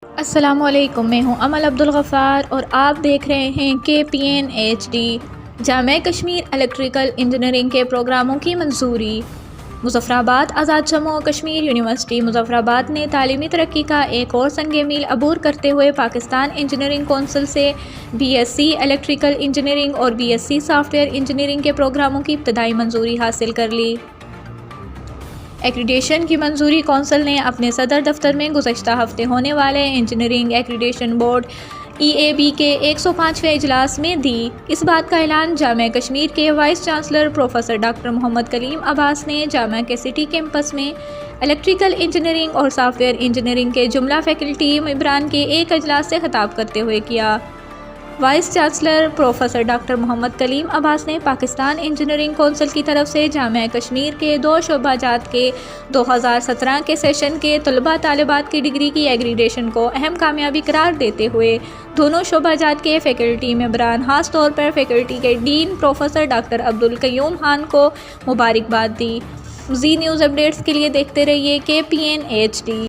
السلام علیکم، میں ہوں امل عبدالغفار اور آپ دیکھ رہے ہیں KPN-HD۔ جامعہ کشمیر الیکٹریکل انجینئرنگ کے پروگراموں کی منظوری۔ مظفر آباد آزاد جموں و کشمیر یونیورسٹی مظفر آباد نے تعلیمی ترقی کا ایک اور سنگ میل عبور کرتے ہوئے پاکستان انجینئرنگ کونسل سے BSc الیکٹریکل انجینئرنگ اور BSc سافٹ ویئر انجینئرنگ کے پروگراموں کی ابتدائی منظوری حاصل کر لی۔ ایکریڈیشن کی منظوری کونسل نے اپنے صدر دفتر میں گزشتہ ہفتے ہونے والے انجینئرنگ ایکریڈیشن بورڈ EAB کے 105ویں اجلاس میں دی۔ اس بات کا اعلان جامعہ کشمیر کے وائس چانسلر پروفیسر ڈاکٹر محمد کلیم عباس نے جامعہ کے سٹی کیمپس میں الیکٹریکل انجینئرنگ اور سافٹ ویئر انجینئرنگ کے جملہ فیکلٹی ممبران کے ایک اجلاس سے خطاب کرتے ہوئے کیا۔ وائس چانسلر پروفیسر ڈاکٹر محمد کلیم عباس نے پاکستان انجینئرنگ کونسل کی طرف سے جامعہ کشمیر کے 2 شعبہ جات کے 2017 کے سیشن کے طلباء طالبات کی ڈگری کی ایگریڈیشن کو اہم کامیابی قرار دیتے ہوئے دونوں شعبہ جات کے فیکلٹی ممبران، خاص طور پر فیکلٹی کے ڈین پروفیسر ڈاکٹر عبدالقیوم خان کو مبارکباد دی۔ مزید نیوز اپڈیٹس کے لیے دیکھتے رہیے KPN-HD۔